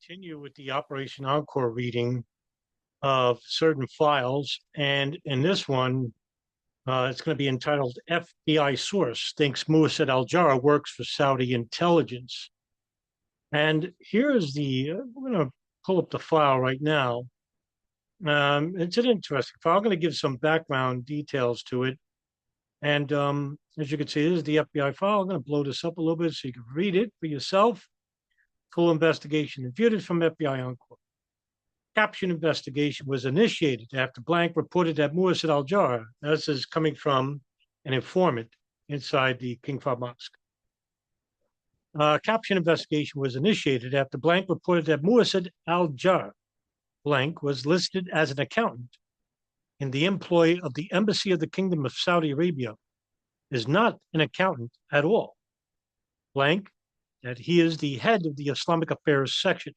Continue with the Operation Encore reading of certain files. And in this one, it's going to be entitled FBI Source Thinks Muased al-Jarrah Works for Saudi Intelligence. And here is we're going to pull up the file right now. It's an interesting file. I'm going to give some background details to it. And as you can see, this is the FBI file. I'm going to blow this up a little bit so you can read it for yourself. Full investigation and viewed it from FBI Encore. Caption investigation was initiated after blank reported that Muased al-Jarrah, this is coming from an informant inside the King Fahd Mosque. Caption investigation was initiated after blank reported that Muased al-Jarrah blank was listed as an accountant in the employ of the Embassy of the Kingdom of Saudi Arabia, is not an accountant at all. Blank, that he is the head of the Islamic Affairs section.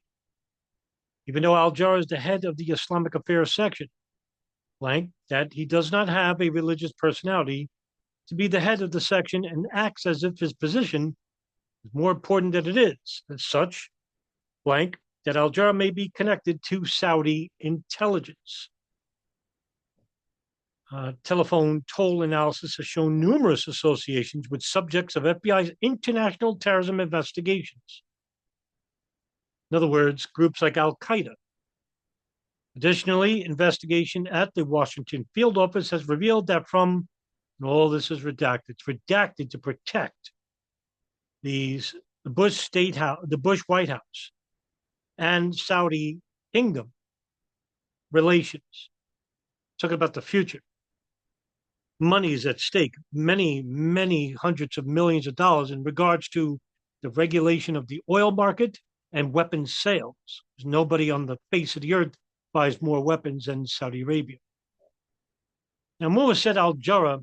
Even though al-Jarrah is the head of the Islamic Affairs section, blank, that he does not have a religious personality to be the head of the section and acts as if his position is more important than it is. As such, blank, that al-Jarrah may be connected to Saudi intelligence. Telephone toll analysis has shown numerous associations with subjects of FBI's international terrorism investigations. In other words, groups like al-Qaeda. Additionally, investigation at the Washington field office has revealed that and all this is redacted, it's redacted to protect the Bush White House and Saudi Kingdom relations. Talking about the future. Money is at stake, many, many hundreds of millions of dollars in regards to the regulation of the oil market and weapons sales. There's nobody on the face of the earth buys more weapons than Saudi Arabia. Now, Muased al-Jarrah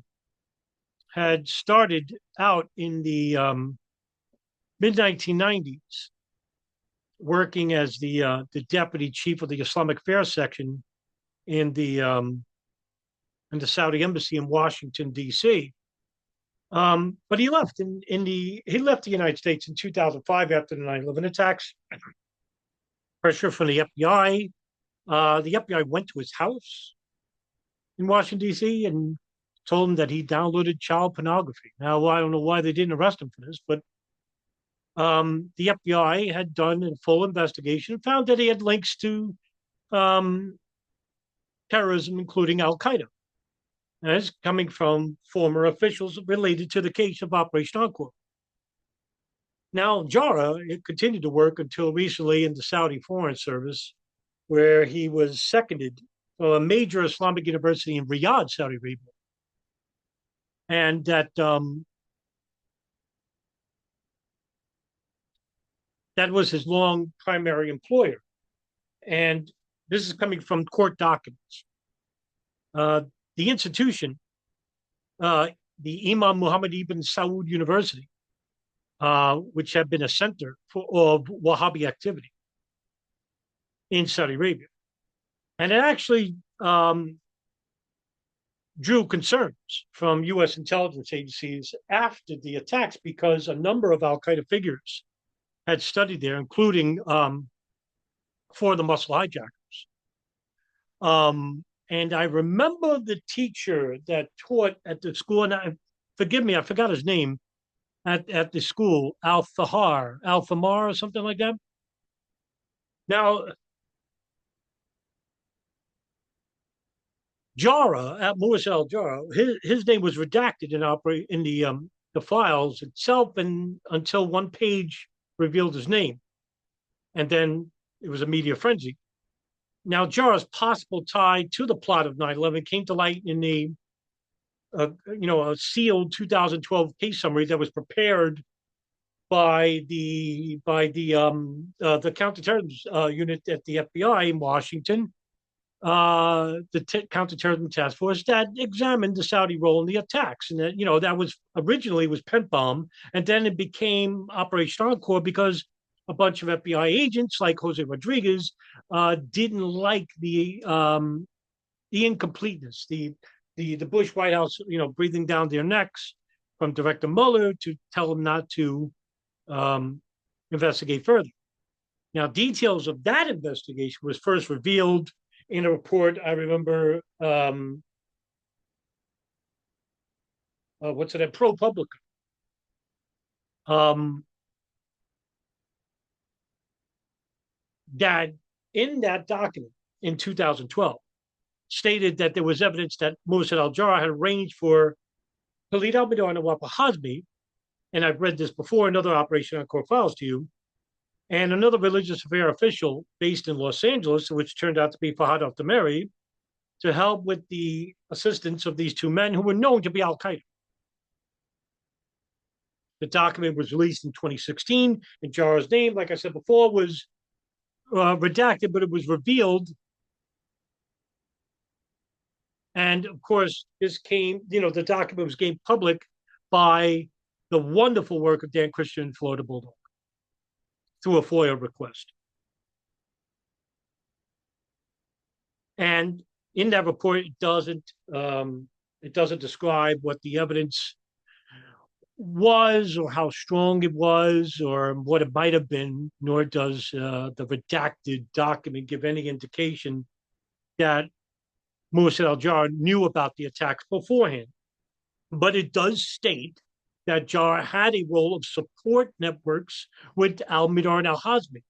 had started out in the mid-1990s working as the deputy chief of the Islamic Affairs section in the Saudi embassy in Washington, D.C. But he left he left the United States in 2005 after the 9/11 attacks. Pressure from the FBI. The FBI went to his house in Washington, D.C. and told him that he downloaded child pornography. Now, I don't know why they didn't arrest him for this, but the FBI had done a full investigation and found that he had links to terrorism, including al-Qaeda. As coming from former officials related to the case of Operation Encore. Now, Jarrah continued to work until recently in the Saudi Foreign Service, where he was seconded to a major Islamic university in Riyadh, Saudi Arabia. And that was his long primary employer. And this is coming from court documents. The institution, the Imam Muhammad ibn Saud University, which had been a center of Wahhabi activity in Saudi Arabia. And it actually drew concerns from U.S. intelligence agencies after the attacks because a number of al-Qaeda figures had studied there, including four of the muscle hijackers. And I remember the teacher that taught at the school, and forgive me, I forgot his name, at the school, al-Fahar, al-Famar or something like that. Now, Jarrah, Muased al-Jarrah, his name was redacted in the files itself, and until one page revealed his name. And then it was a media frenzy. Now, Jarrah's possible tie to the plot of 9/11 came to light in a sealed 2012 case summary that was prepared by the counterterrorism unit at the FBI in Washington, the counterterrorism task force that examined the Saudi role in the attacks, and that was originally was PENTTBOM, and then it became Operation Encore because a bunch of FBI agents like Jose Rodriguez didn't like the incompleteness, the Bush White House, breathing down their necks from Director Mueller to tell them not to investigate further. Now, details of that investigation was first revealed in a report. I remember, what's it at ProPublica? That in that document in 2012 stated that there was evidence that Muased al-Jarrah had arranged for Khalid al-Mihdhar and Nawaf al-Hazmi, and I've read this before in other Operation Encore files to you, and another religious affair official based in Los Angeles, which turned out to be Fahad al-Tamari, to help with the assistance of these two men who were known to be al-Qaeda. The document was released in 2016, and Jarrah's name, like I said before, was redacted, but it was revealed. And of course, this came, the document was made public by the wonderful work of Dan Christian and Florida Bulldog through a FOIA request. And in that report, it doesn't describe what the evidence was or how strong it was or what it might have been, nor does the redacted document give any indication that Muased al-Jarrah knew about the attacks beforehand. But it does state that Jarrah had a role of support networks with al-Mihdhar and al-Hazmi.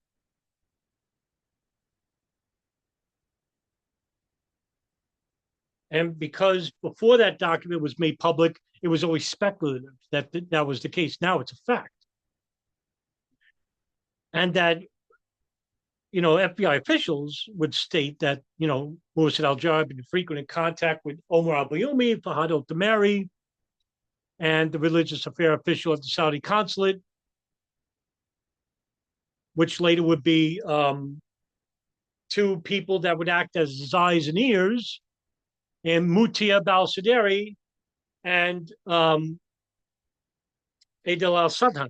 And because before that document was made public, it was always speculative that that was the case. Now it's a fact. And that, FBI officials would state that, Muased al-Jarrah had been in frequent contact with Omar al-Bayoumi, Fahad al-Tamari, and the religious affair official at the Saudi consulate, which later would be two people that would act as his eyes and ears, and Mutia Balsaderi and Adel al-Sadhan.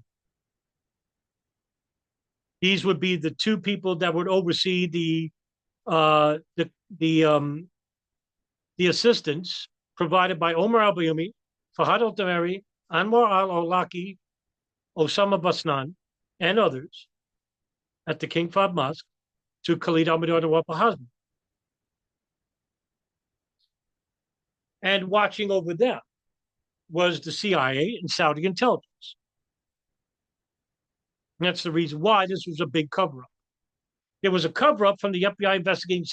These would be the two people that would oversee the assistance provided by Omar al-Bayoumi, Fahad al-Tamari, Anwar al-Awlaki, Osama Basnan, and others at the King Fahd Mosque to Khalid al-Mihdhar and Nawaf al-Hazmi. And watching over them was the CIA and Saudi intelligence. And that's the reason why this was a big cover-up. There was a cover-up from the FBI investigating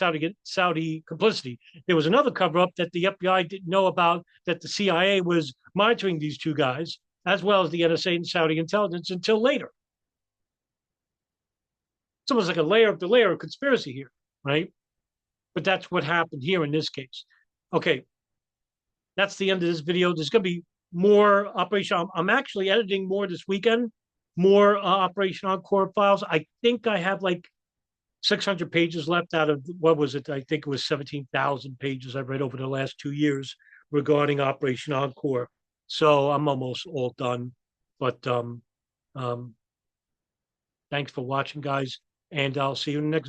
Saudi complicity. There was another cover-up that the FBI didn't know about, that the CIA was monitoring these two guys, as well as the NSA and Saudi intelligence, until later. It's almost like a layer of the layer of conspiracy here, right? But that's what happened here in this case. Okay, that's the end of this video. There's going to be more Operation. I'm actually editing more this weekend, more Operation Encore files. I think I have like 600 pages left out of, what was it? I think it was 17,000 pages I've read over the last 2 years regarding Operation Encore. So I'm almost all done. But thanks for watching, guys, and I'll see you in the next video.